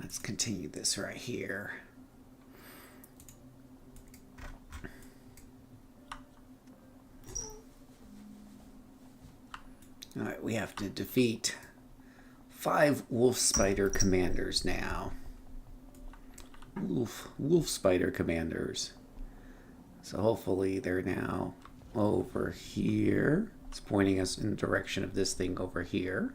Let's continue this right here. Alright, we have to defeat 5 wolf spider commanders now. Wolf spider commanders. So hopefully they're now over here. It's pointing us in the direction of this thing over here.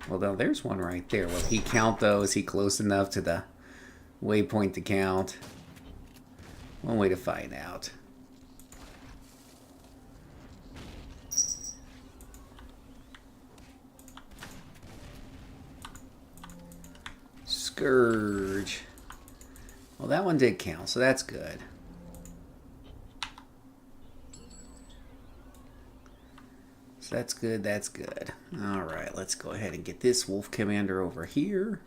Well, now there's one right there. Will he count those? Is he close enough to the waypoint to count? One way to find out. Scourge. Well, that one did count, so that's good. So that's good, that's good. Alright, let's go ahead and get this wolf commander over here.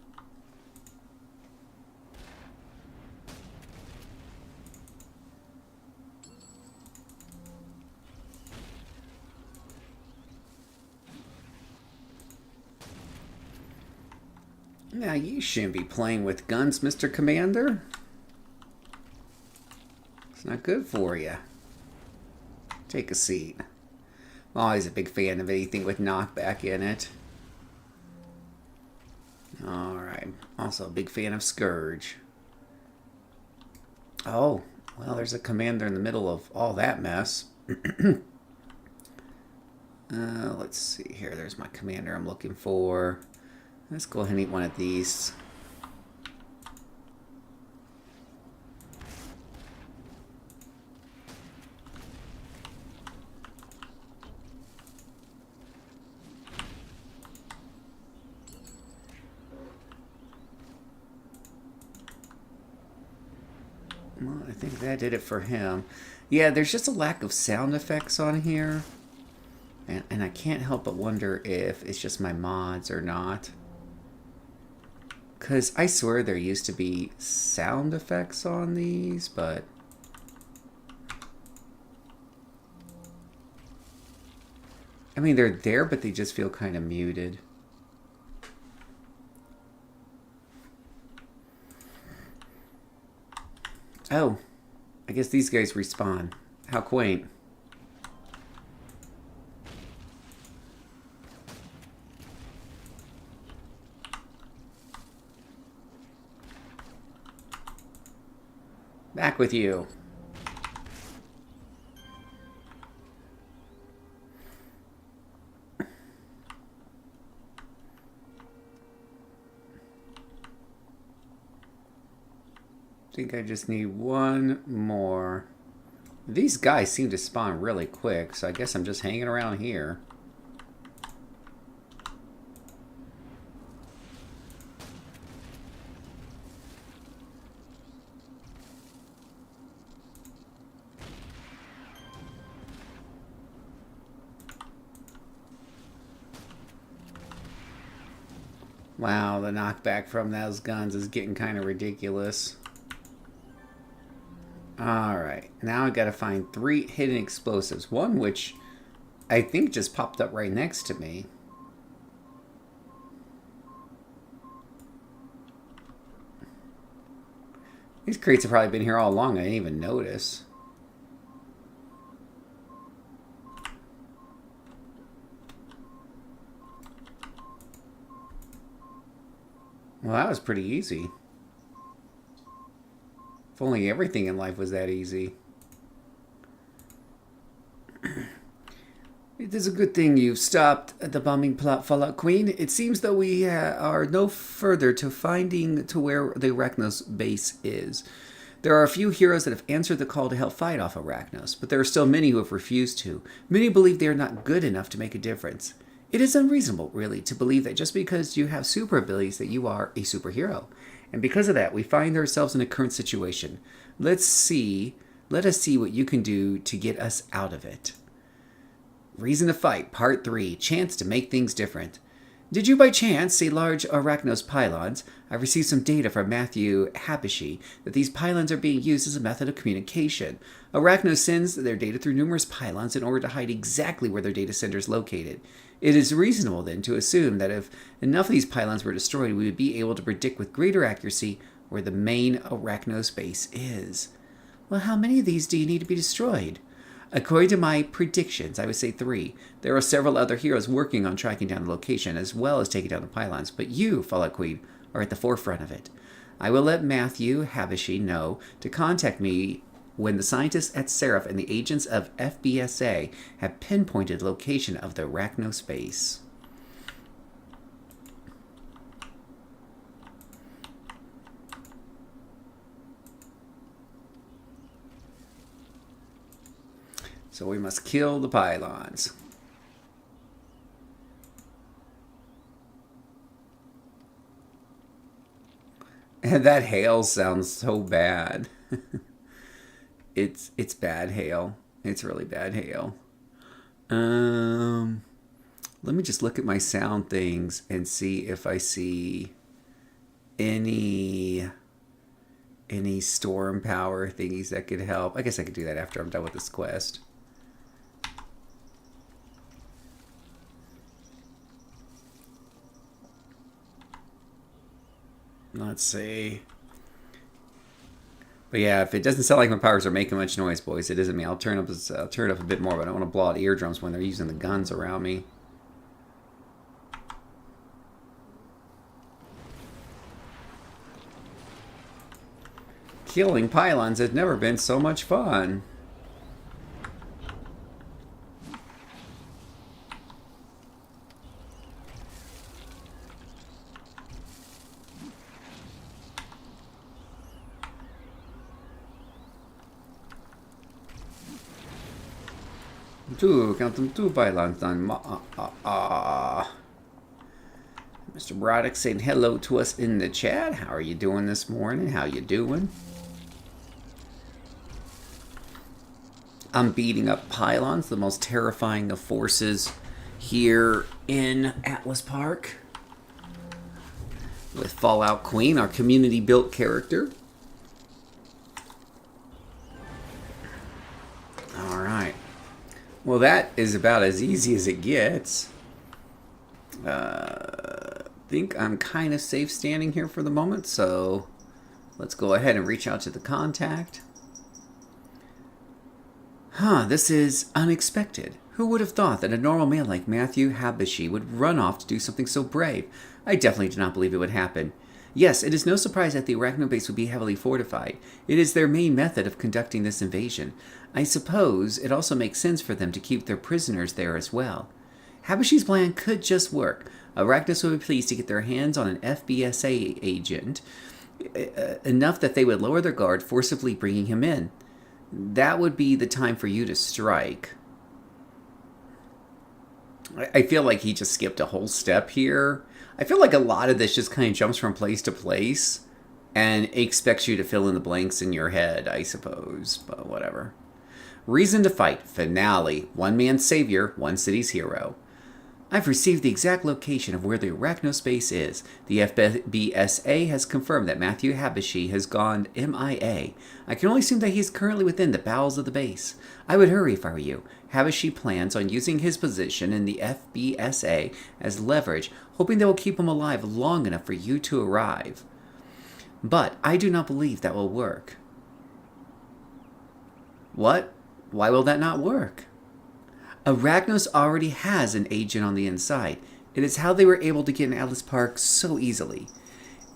Now, you shouldn't be playing with guns, Mr. Commander. It's not good for you. Take a seat. I'm always a big fan of anything with knockback in it. Alright. Also a big fan of Scourge. Oh, well, there's a commander in the middle of all that mess. Let's see here. There's my commander I'm looking for. Let's go ahead and eat one of these. Well, I think that did it for him. Yeah, there's just a lack of sound effects on here. And I can't help but wonder if it's just my mods or not. Because I swear there used to be sound effects on these, but... I mean, they're there, but they just feel kind of muted. Oh, I guess these guys respawn. How quaint. Back with you. I think I just need one more. These guys seem to spawn really quick, so I guess I'm just hanging around here. Wow, the knockback from those guns is getting kind of ridiculous. Alright, now I gotta find 3 hidden explosives. One which I think just popped up right next to me. These crates have probably been here all along. I didn't even notice. Well, that was pretty easy. If only everything in life was that easy. It is a good thing you've stopped the bombing plot, Fallout Queen. It seems that we are no further to finding to where the Arachnos base is. There are a few heroes that have answered the call to help fight off Arachnos, but there are still many who have refused to. Many believe they are not good enough to make a difference. It is unreasonable, really, to believe that just because you have super abilities that you are a superhero. And because of that, we find ourselves in a current situation. Let us see what you can do to get us out of it. Reason to Fight, Part 3, Chance to Make Things Different. Did you by chance see large arachnos pylons? I've received some data from Matthew Habishi that these pylons are being used as a method of communication. Arachnos sends their data through numerous pylons in order to hide exactly where their data center is located. It is reasonable, then, to assume that if enough of these pylons were destroyed, we would be able to predict with greater accuracy where the main arachnos base is. Well, how many of these do you need to be destroyed? According to my predictions, I would say 3. There are several other heroes working on tracking down the location, as well as taking down the pylons, but you, Fallout Queen, are at the forefront of it. I will let Matthew Habishi know to contact me when the scientists at Seraph and the agents of FBSA have pinpointed the location of the arachnos base. So we must kill the pylons. And that hail sounds so bad. It's bad hail. It's really bad hail. Let me just look at my sound things and see if I see any storm power thingies that could help. I guess I could do that after I'm done with this quest. Let's see. But yeah, if it doesn't sound like my powers are making much noise, boys, it isn't me. I'll turn it up a bit more, but I don't want to blow out eardrums when they're using the guns around me. Killing pylons has never been so much fun. Count them 2 pylons done. Mr. Broderick saying hello to us in the chat. How are you doing this morning? How you doing? I'm beating up pylons, the most terrifying of forces here in Atlas Park. With Fallout Queen, our community-built character. Alright. Well, that is about as easy as it gets. I think I'm kind of safe standing here for the moment, so let's go ahead and reach out to the contact. This is unexpected. Who would have thought that a normal man like Matthew Habishi would run off to do something so brave? I definitely do not believe it would happen. Yes, it is no surprise that the Arachno base would be heavily fortified. It is their main method of conducting this invasion. I suppose it also makes sense for them to keep their prisoners there as well. Habishi's plan could just work. Arachnos would be pleased to get their hands on an FBSA agent, enough that they would lower their guard, forcibly bringing him in. That would be the time for you to strike. I feel like he just skipped a whole step here. I feel like a lot of this just kind of jumps from place to place and expects you to fill in the blanks in your head, I suppose, but whatever. Reason to fight. Finale. One man's savior, one city's hero. I've received the exact location of where the Arachnos base is. The FBSA has confirmed that Matthew Habishi has gone MIA. I can only assume that he is currently within the bowels of the base. I would hurry if I were you. Habishi plans on using his position in the FBSA as leverage, hoping they will keep him alive long enough for you to arrive. But I do not believe that will work. What? Why will that not work? Arachnos already has an agent on the inside. It is how they were able to get in Atlas Park so easily.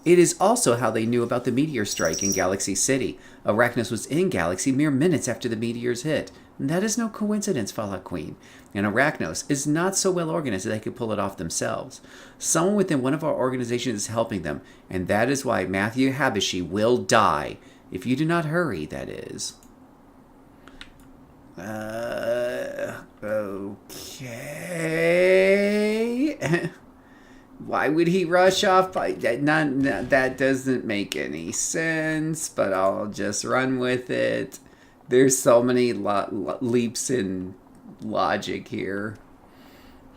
It is also how they knew about the meteor strike in Galaxy City. Arachnos was in Galaxy mere minutes after the meteors hit. That is no coincidence, Fallout Queen. And Arachnos is not so well organized that they could pull it off themselves. Someone within one of our organizations is helping them, and that is why Matthew Habishi will die. If you do not hurry, that is. Okay. Why would he rush off? That doesn't make any sense, but I'll just run with it. There's so many leaps in logic here.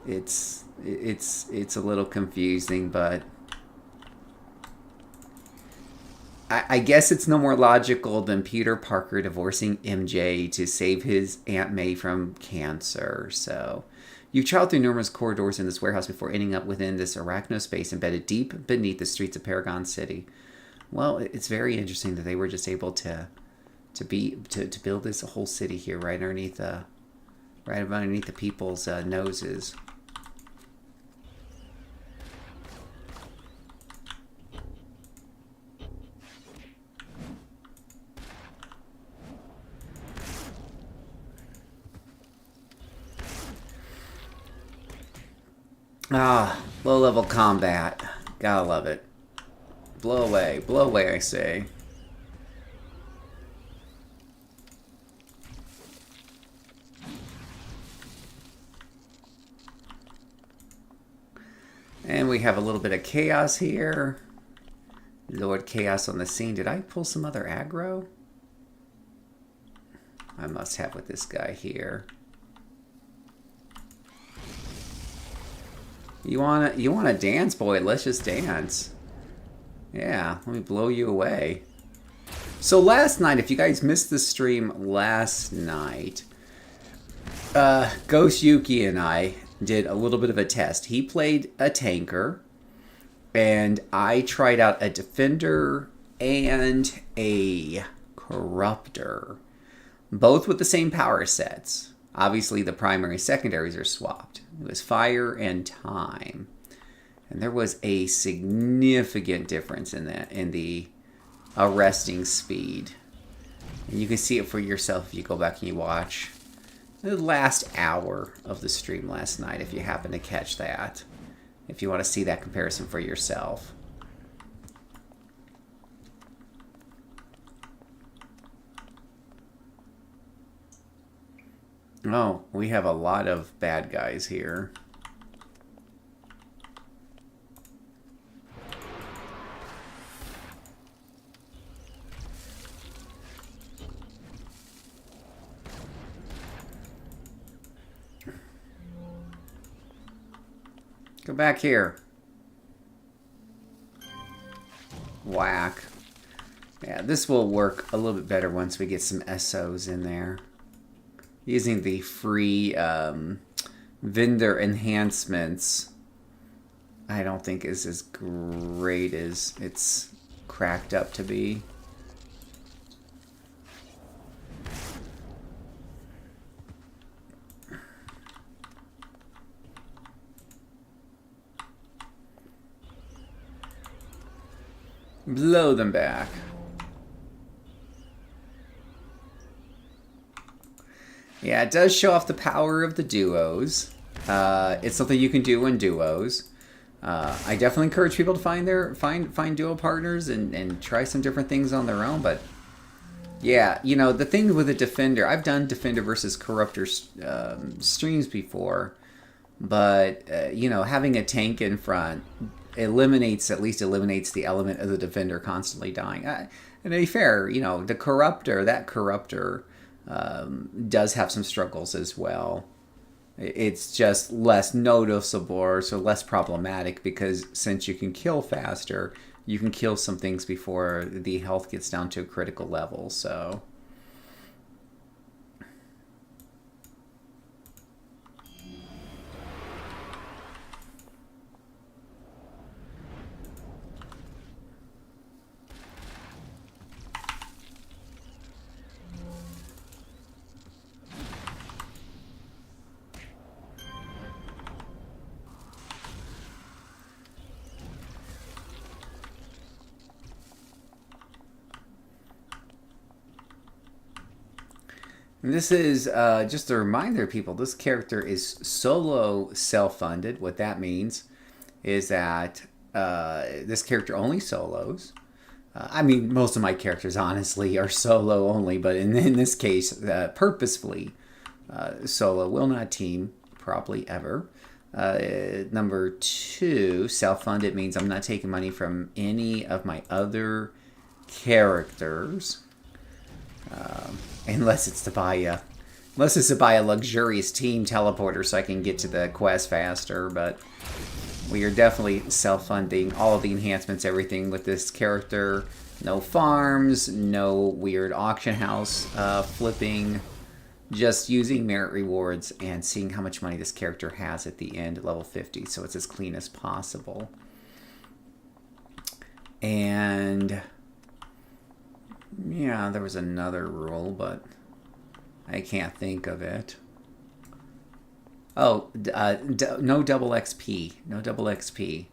It's It's a little confusing, but I guess it's no more logical than Peter Parker divorcing MJ to save his Aunt May from cancer. So, you've traveled through numerous corridors in this warehouse before ending up within this arachnospace embedded deep beneath the streets of Paragon City. Well, it's very interesting that they were just able to build this whole city here right underneath the people's noses. Ah, low-level combat. Gotta love it. Blow away, I say. And we have a little bit of chaos here. Lord Chaos on the scene. Did I pull some other aggro? I must have with this guy here. You wanna dance, boy? Let's just dance. Yeah, let me blow you away. So last night, if you guys missed the stream last night, Ghost Yuki and I did a little bit of a test. He played a tanker, and I tried out a defender and a corruptor, both with the same power sets. Obviously, the primary secondaries are swapped. It was fire and time. And there was a significant difference in the arresting speed. And you can see it for yourself if you go back and you watch the last hour of the stream last night, if you happen to catch that. If you want to see that comparison for yourself. Oh, we have a lot of bad guys here. Go back here. Whack. Yeah, this will work a little bit better once we get some SOs in there. Using the free vendor enhancements, I don't think is as great as it's cracked up to be. Blow them back. Yeah, it does show off the power of the duos. It's something you can do in duos. I definitely encourage people to find duo partners and try some different things on their own. But yeah, you know, the thing with a defender, I've done defender versus corruptor streams before, but you know, having a tank in front at least eliminates the element of the defender constantly dying. And to be fair, you know, that corruptor does have some struggles as well. It's just less noticeable, so less problematic, because since you can kill faster, you can kill some things before the health gets down to a critical level, so... And this is just a reminder, people, this character is solo self-funded. What that means is that this character only solos. I mean, most of my characters, honestly, are solo only, but in this case, purposefully solo. Will not team, probably ever. Number 2, self-funded means I'm not taking money from any of my other characters. Unless it's to buy a luxurious team teleporter so I can get to the quest faster. But We are definitely self-funding all of the enhancements, everything with this character. No farms, no weird auction house flipping. Just using merit rewards and seeing how much money this character has at the end at level 50, so it's as clean as possible. And yeah, there was another rule, but I can't think of it. Oh, no double XP. No double XP.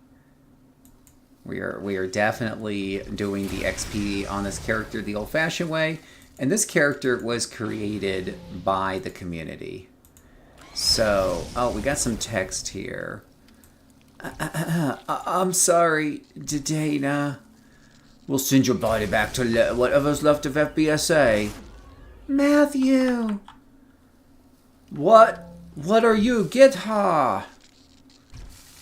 We are definitely doing the XP on this character the old-fashioned way. And this character was created by the community. So, oh, we got some text here. I'm sorry, Dana. We'll send your body back to whatever's left of FBSA. Matthew! What are you? Get her!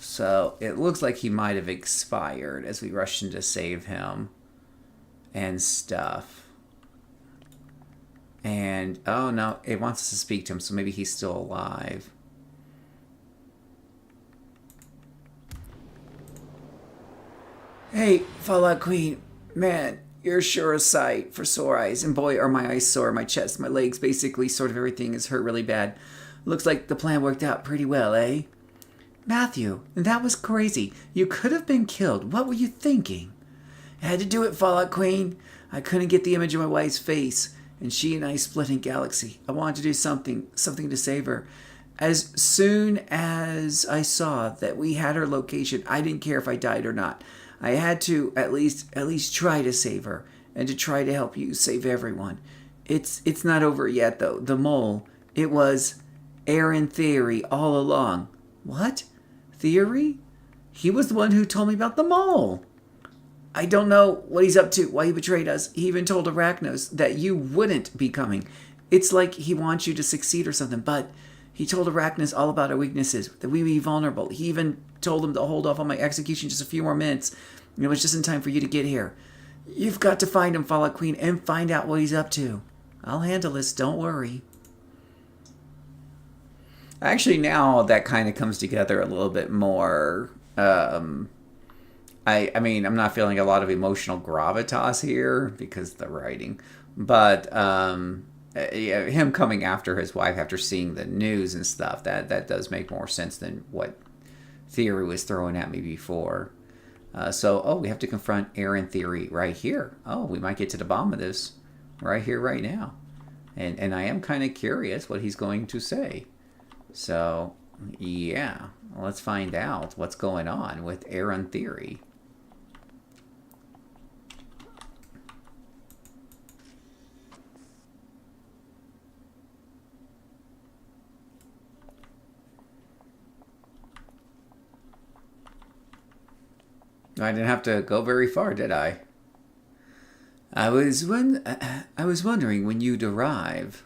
So, it looks like he might have expired as we rushed in to save him. And stuff. And, oh no, it wants us to speak to him, so maybe he's still alive. Hey, Fallout Queen, man, you're sure a sight for sore eyes. And boy, are my eyes sore, my chest, my legs, basically sort of everything is hurt really bad. Looks like the plan worked out pretty well, eh? Matthew, that was crazy. You could have been killed. What were you thinking? I had to do it, Fallout Queen. I couldn't get the image of my wife's face. And she and I split in Galaxy. I wanted to do something to save her. As soon as I saw that we had her location, I didn't care if I died or not. I had to at least try to save her and to try to help you save everyone. It's not over yet though. The mole, it was Aaron Theory all along. What? Theory? He was the one who told me about the mole. I don't know what he's up to, why he betrayed us. He even told Arachnos that you wouldn't be coming. It's like he wants you to succeed or something, but he told Arachnos all about our weaknesses, that we'd be vulnerable. He even told him to hold off on my execution just a few more minutes. It was just in time for you to get here. You've got to find him, Fallout Queen, and find out what he's up to. I'll handle this, don't worry. Actually, now that kind of comes together a little bit more. I mean, I'm not feeling a lot of emotional gravitas here because of the writing. But him coming after his wife after seeing the news and stuff, that does make more sense than what Theory was throwing at me before. So, we have to confront Aaron Theory right here. Oh, we might get to the bottom of this right here, right now. And I am kind of curious what he's going to say. So, yeah, let's find out what's going on with Aaron Theory. I didn't have to go very far, did I? I was wondering when you'd arrive.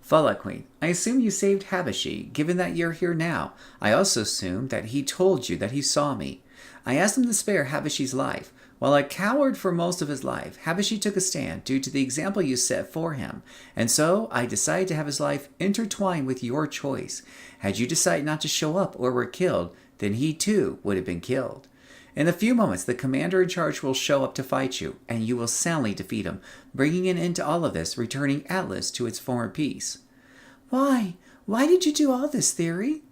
Fallout Queen, I assume you saved Habashi, given that you're here now. I also assume that he told you that he saw me. I asked him to spare Habashi's life. While I cowered for most of his life, Habashi took a stand due to the example you set for him, and so I decided to have his life intertwined with your choice. Had you decided not to show up or were killed, then he too would have been killed. In a few moments, the commander in charge will show up to fight you, and you will soundly defeat him, bringing an end to all of this, returning Atlas to its former peace. Why? Why did you do all this, Theory?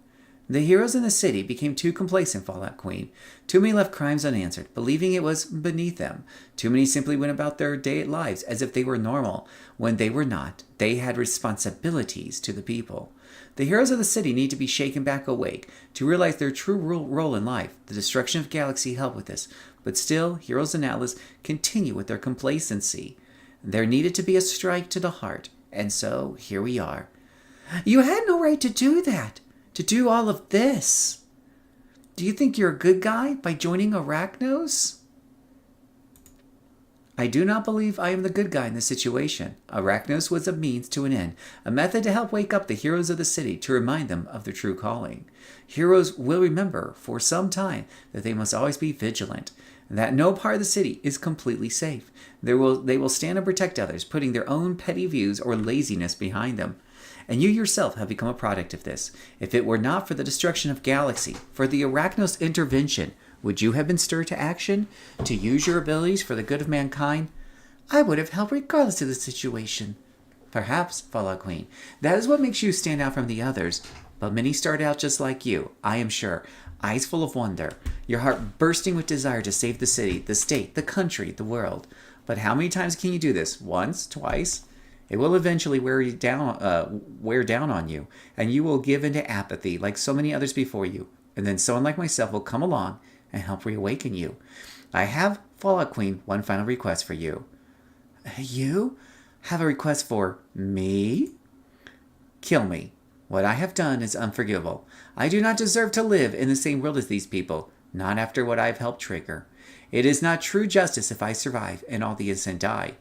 The heroes in the city became too complacent, Fallout Queen. Too many left crimes unanswered, believing it was beneath them. Too many simply went about their day lives as if they were normal, when they were not. They had responsibilities to the people. The heroes of the city need to be shaken back awake to realize their true role in life. The destruction of Galaxy helped with this, but still, heroes in Atlas continue with their complacency. There needed to be a strike to the heart, and so here we are. You had no right to do that, to do all of this. Do you think you're a good guy by joining Arachnos? I do not believe I am the good guy in this situation. Arachnos was a means to an end, a method to help wake up the heroes of the city to remind them of their true calling. Heroes will remember for some time that they must always be vigilant, and that no part of the city is completely safe. They will stand and protect others, putting their own petty views or laziness behind them. and you yourself have become a product of this. If it were not for the destruction of galaxy, for the Arachnos intervention, would you have been stirred to action? To use your abilities for the good of mankind? I would have helped regardless of the situation. Perhaps, Fallout Queen, that is what makes you stand out from the others. But many start out just like you, I am sure. Eyes full of wonder, your heart bursting with desire to save the city, the state, the country, the world. But how many times can you do this? Once? Twice? It will eventually wear down on you, and you will give into apathy like so many others before you. And then someone like myself will come along and help reawaken you. I have, Fallout Queen, one final request for you. You have a request for me? Kill me. What I have done is unforgivable. I do not deserve to live in the same world as these people, not after what I have helped trigger. It is not true justice if I survive and all the innocent die.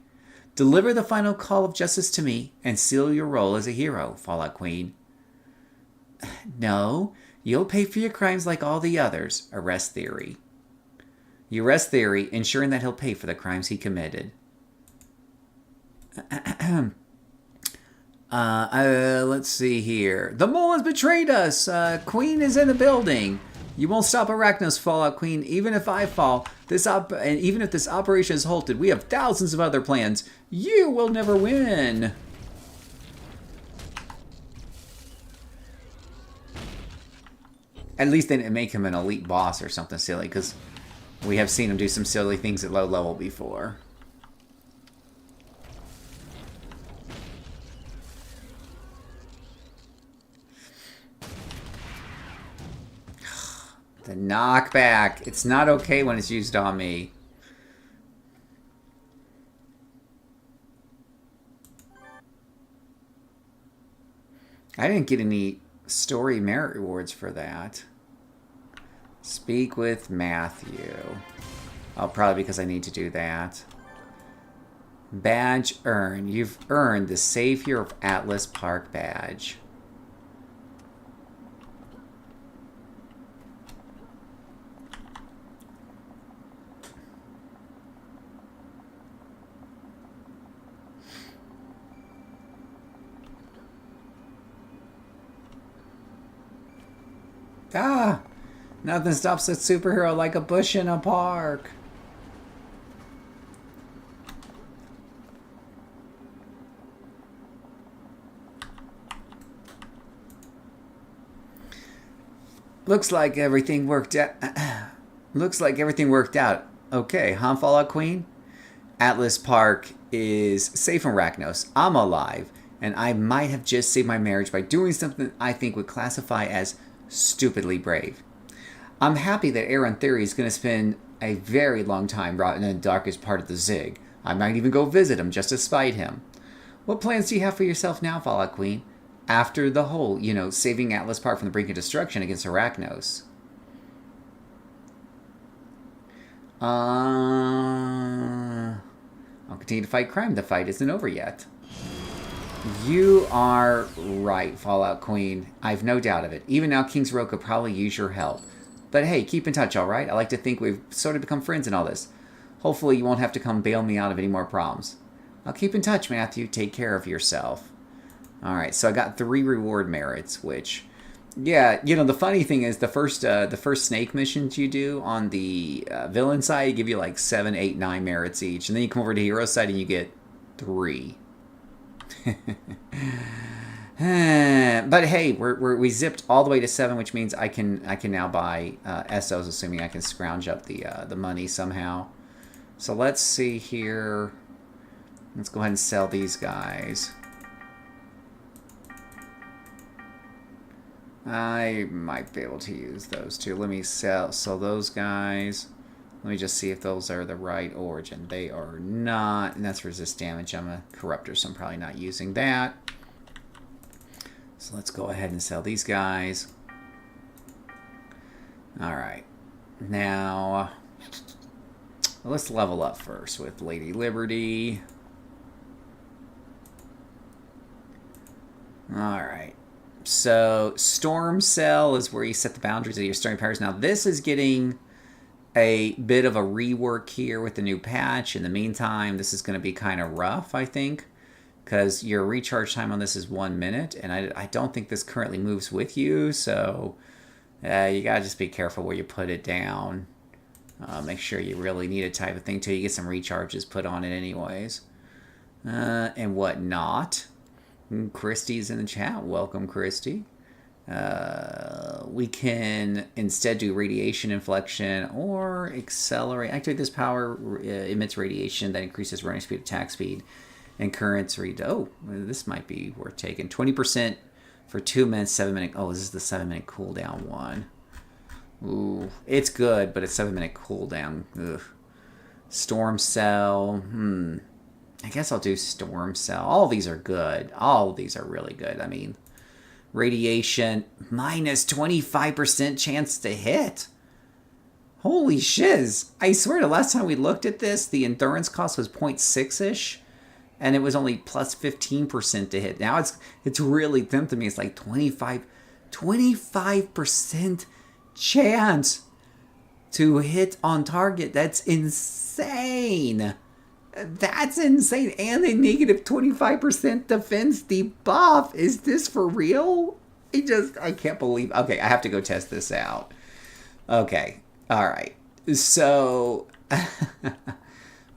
Deliver the final call of justice to me and seal your role as a hero, Fallout Queen. No, you'll pay for your crimes like all the others. Arrest Theory. You arrest Theory, ensuring that he'll pay for the crimes he committed. Let's see here. The mole has betrayed us. Queen is in the building. You won't stop Arachnos, Fallout Queen, even if I fall. And even if this operation is halted, we have thousands of other plans. You will never win. At least they didn't make him an elite boss or something silly, because we have seen him do some silly things at low level before. The knockback. It's not okay when it's used on me. I didn't get any story merit rewards for that. Speak with Matthew. Oh, probably because I need to do that. Badge earned. You've earned the Savior of Atlas Park badge. Ah! Nothing stops a superhero like a bush in a park. Looks like everything worked out. Looks like everything worked out. Okay, huh, Fallout Queen? Atlas Park is safe from Arachnos. I'm alive, and I might have just saved my marriage by doing something I think would classify as stupidly brave. I'm happy that Aaron Theory is going to spend a very long time rotting in the darkest part of the Zig. I might even go visit him just to spite him. What plans do you have for yourself now, Fallout Queen? After the whole, saving Atlas Park from the brink of destruction against Arachnos. I'll continue to fight crime. The fight isn't over yet. You are right, Fallout Queen. I've no doubt of it. Even now, King's Row could probably use your help. But hey, keep in touch, alright? I like to think we've sort of become friends in all this. Hopefully you won't have to come bail me out of any more problems. I'll keep in touch, Matthew. Take care of yourself. Alright, so I got 3 reward merits, which... Yeah, the funny thing is the first snake missions you do on the villain side give you like 7, 8, 9 merits each. And then you come over to hero side and you get 3. But hey, we zipped all the way to 7, which means I can now buy SOs, assuming I can scrounge up the money somehow. So let's see here. Let's go ahead and sell these guys. I might be able to use those too. Let me sell those guys. Let me just see if those are the right origin. They are not, and that's resist damage. I'm a corruptor, so I'm probably not using that. So let's go ahead and sell these guys. Alright. Now, let's level up first with Lady Liberty. Alright. So, Storm Cell is where you set the boundaries of your story powers. Now, this is getting a bit of a rework here with the new patch. In the meantime, this is going to be kind of rough, I think. because your recharge time on this is 1 minute, and I don't think this currently moves with you, so you gotta just be careful where you put it down. Make sure you really need a type of thing till you get some recharges put on it anyways. And whatnot. Christy's in the chat. Welcome, Christy. We can instead do radiation inflection or accelerate. Activate this power emits radiation that increases running speed, attack speed, and currents read. Oh, this might be worth taking. 20% for 2 minutes, 7 minute. Oh, this is the 7 minute cooldown one. Ooh, it's good, but it's 7 minute cooldown. Ugh. Storm cell. I guess I'll do storm cell. All these are good. All of these are really good. I mean, radiation minus 25% chance to hit. Holy shiz. I swear the last time we looked at this, the endurance cost was 0.6-ish. And it was only plus 15% to hit. Now it's really tempting me. It's like 25% chance to hit on target. That's insane. That's insane. And a negative 25% defense debuff. Is this for real? I can't believe. Okay, I have to go test this out. Okay. All right. So,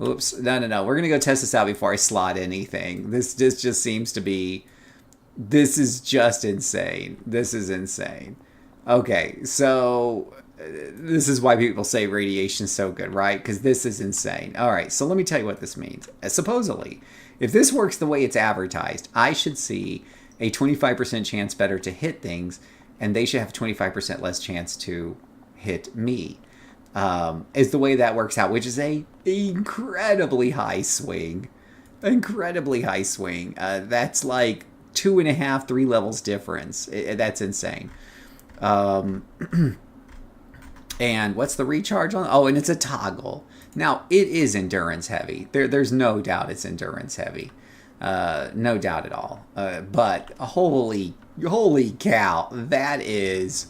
oops. No. We're going to go test this out before I slot anything. This just seems to be, this is just insane. This is insane. Okay, so this is why people say radiation is so good, right? Because this is insane. All right, so let me tell you what this means. Supposedly, if this works the way it's advertised, I should see a 25% chance better to hit things, and they should have 25% less chance to hit me. Is the way that works out, which is a incredibly high swing. Incredibly high swing. That's like 2.5, 3 levels difference. That's insane. And what's the recharge on? Oh, and it's a toggle. Now, it is endurance heavy. There's no doubt it's endurance heavy. No doubt at all. But holy cow, that is,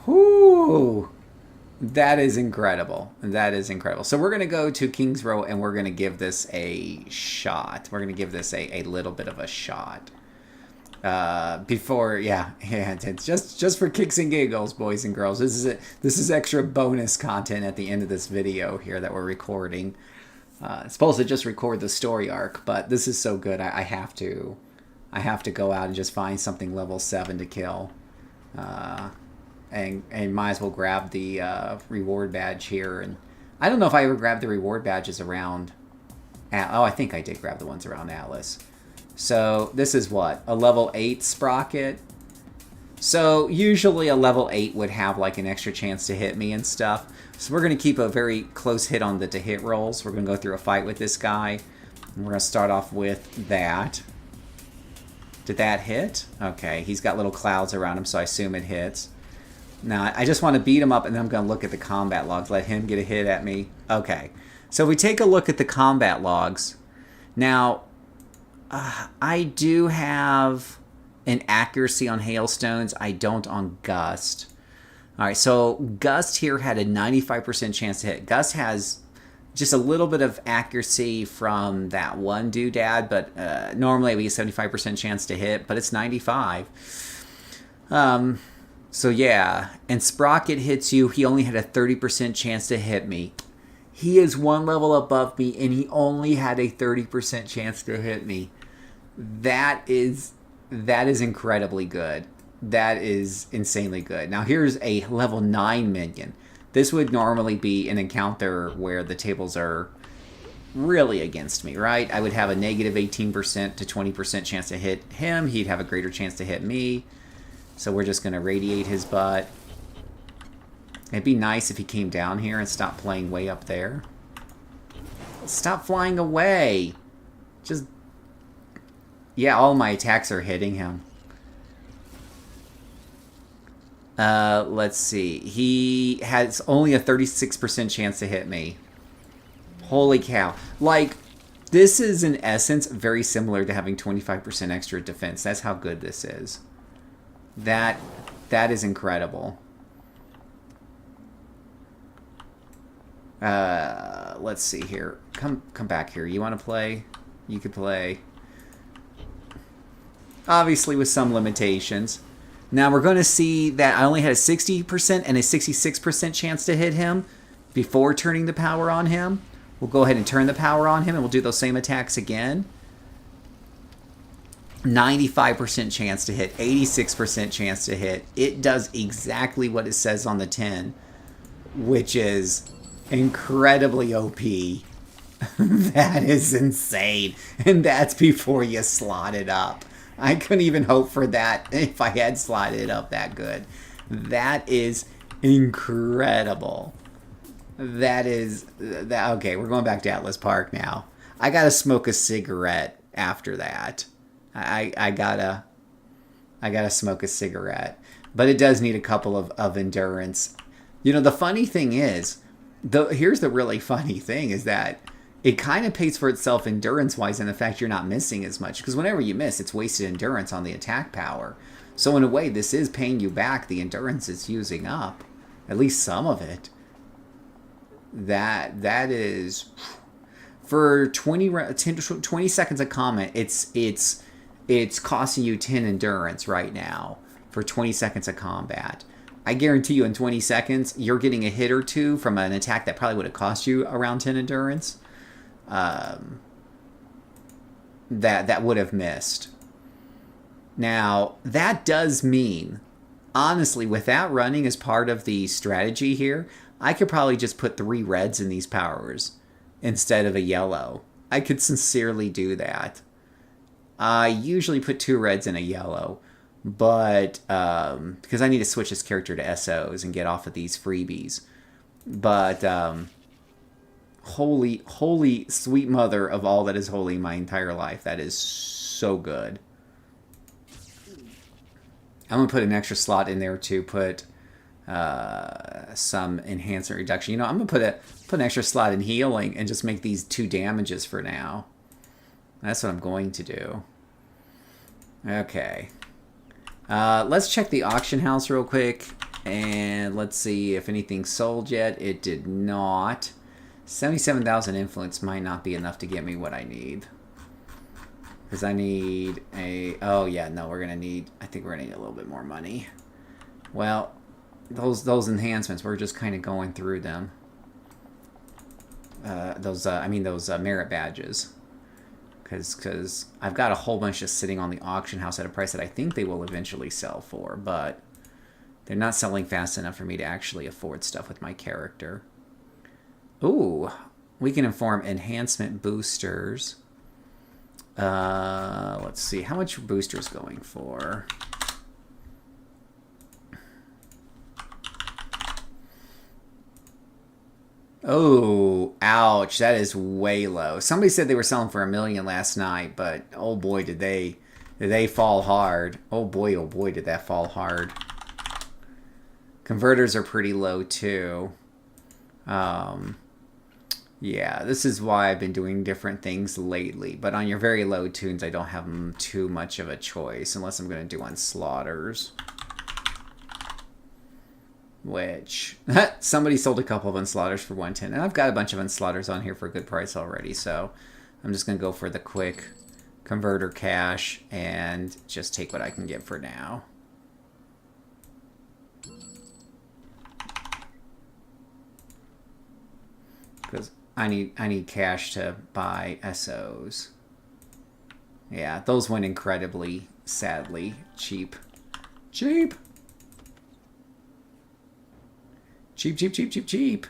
whoo, that is incredible. That is incredible. So we're going to go to King's Row and we're going to give this a shot. We're going to give this a little bit of a shot. It's just for kicks and giggles, boys and girls. This is extra bonus content at the end of this video here that we're recording. It's supposed to just record the story arc, but this is so good. I have to go out and just find something level 7 to kill, and might as well grab the reward badge here. And I don't know if I ever grabbed the reward badges around. I think I did grab the ones around Atlas. So this is what? A level 8 sprocket? So usually a level 8 would have like an extra chance to hit me and stuff. So we're going to keep a very close hit on the to hit rolls. We're going to go through a fight with this guy. And we're going to start off with that. Did that hit? Okay, he's got little clouds around him, so I assume it hits. Now, I just want to beat him up, and then I'm going to look at the combat logs. Let him get a hit at me. Okay, so we take a look at the combat logs. Now, I do have an accuracy on hailstones. I don't on gust. All right, so gust here had a 95% chance to hit. Gust has just a little bit of accuracy from that one doodad, but normally it would be a 75% chance to hit, but it's 95. So yeah, and Sprocket hits you. He only had a 30% chance to hit me. He is one level above me, and he only had a 30% chance to hit me. That is incredibly good. That is insanely good. Now here's a level 9 minion. This would normally be an encounter where the tables are really against me, right? I would have a negative 18% to 20% chance to hit him. He'd have a greater chance to hit me. So we're just going to radiate his butt. It'd be nice if he came down here and stopped playing way up there. Stop flying away. Just... yeah, all my attacks are hitting him. Let's see. He has only a 36% chance to hit me. Holy cow. Like, this is in essence very similar to having 25% extra defense. That's how good this is. That is incredible. Let's see here. Come back here. You want to play? You could play. obviously with some limitations. Now we're going to see that I only had a 60% and a 66% chance to hit him before turning the power on him. We'll go ahead and turn the power on him, and we'll do those same attacks again. 95% chance to hit, 86% chance to hit. It does exactly what it says on the tin, which is incredibly OP. That is insane. And that's before you slot it up. I couldn't even hope for that if I had slotted it up that good. That is incredible. That is... Okay, we're going back to Atlas Park now. I gotta smoke a cigarette after that. I gotta smoke a cigarette. But it does need a couple of endurance. You know, the funny thing is... Here's the really funny thing is that it kind of pays for itself endurance-wise in the fact you're not missing as much. Because whenever you miss, it's wasted endurance on the attack power. So in a way, this is paying you back the endurance it's using up. At least some of it. That is... For 20 seconds of combat, it's costing you 10 endurance right now. For 20 seconds of combat. I guarantee you in 20 seconds, you're getting a hit or two from an attack that probably would have cost you around 10 endurance. That would have missed. Now, that does mean, honestly, with that running as part of the strategy here, I could probably just put 3 reds in these powers instead of a yellow. I could sincerely do that. I usually put 2 reds and a yellow. But, because I need to switch this character to SOs and get off of these freebies. But, holy sweet mother of all that is holy my entire life. That is so good. I'm going to put an extra slot in there to put some enhancement reduction. You know, I'm going to put an extra slot in healing and just make these 2 damages for now. That's what I'm going to do. Okay. Let's check the auction house real quick, and let's see if anything's sold yet. It did not. 77,000 influence might not be enough to get me what I need. Because I need a... Oh, yeah, no, we're going to need... I think we're going to need a little bit more money. Well, those enhancements, we're just kind of going through them. Those merit badges. Because I've got a whole bunch just sitting on the auction house at a price that I think they will eventually sell for, but they're not selling fast enough for me to actually afford stuff with my character. Ooh, we can inform enhancement boosters. Let's see, how much are boosters going for? Oh, ouch. That is way low. Somebody said they were selling for $1 million last night, but oh boy, did they fall hard. Oh boy, did that fall hard. Converters are pretty low too. Yeah, this is why I've been doing different things lately. But on your very low tunes, I don't have too much of a choice unless I'm going to do on slaughters. Which, somebody sold a couple of unslaughters for 110. And I've got a bunch of unslaughters on here for a good price already. So I'm just going to go for the quick converter cash and just take what I can get for now. Because I need cash to buy SOs. Yeah, those went incredibly, sadly, cheap. Cheap! Cheap.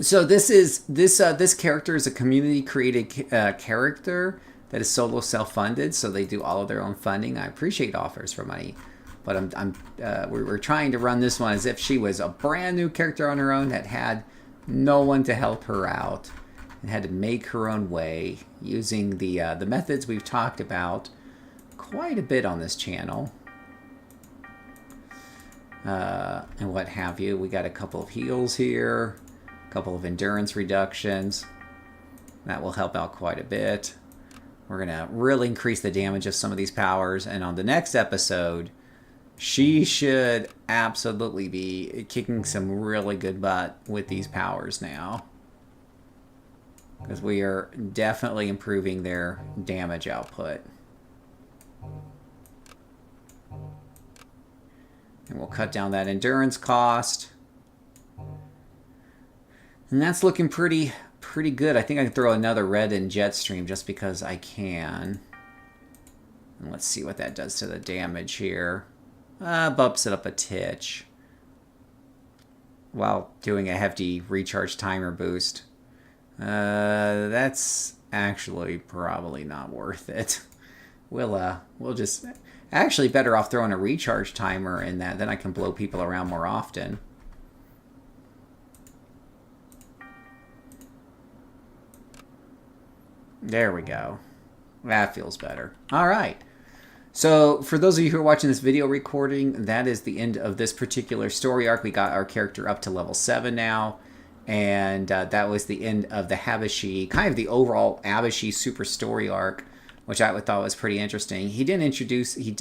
So this character is a community created character that is solo self-funded, so they do all of their own funding. I appreciate offers for money, but we're trying to run this one as if she was a brand new character on her own that had no one to help her out and had to make her own way using the methods we've talked about quite a bit on this channel. And what have you. We got a couple of heals here, a couple of endurance reductions. That will help out quite a bit. We're going to really increase the damage of some of these powers, and on the next episode, she should absolutely be kicking some really good butt with these powers now. Because we are definitely improving their damage output. And we'll cut down that endurance cost. And that's looking pretty good. I think I can throw another red in Jetstream just because I can. And let's see what that does to the damage here. Bumps it up a titch while doing a hefty recharge timer boost. That's actually probably not worth it. We'll just actually better off throwing a recharge timer in that. Then I can blow people around more often. There we go. That feels better. All right. So for those of you who are watching this video recording, that is the end of this particular story arc. We got our character up to level 7 now. And that was the end of the Habashi, kind of the overall Habashi super story arc, which I thought was pretty interesting. He did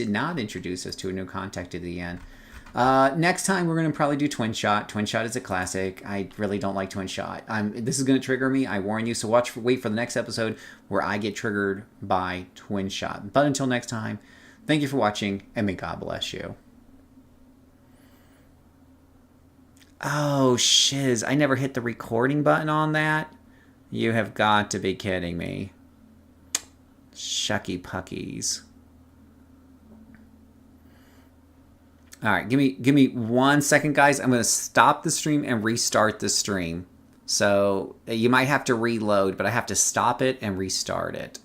not introduce us to a new contact at the end. Next time we're going to probably do Twin Shot. Twin Shot is a classic. I really don't like Twin Shot. This is going to trigger me. I warn you. So wait for the next episode where I get triggered by Twin Shot. But until next time, thank you for watching, and may God bless you. Oh, shiz. I never hit the recording button on that. You have got to be kidding me. Shucky puckies. All right, give me 1 second, guys. I'm going to stop the stream and restart the stream. So you might have to reload, but I have to stop it and restart it.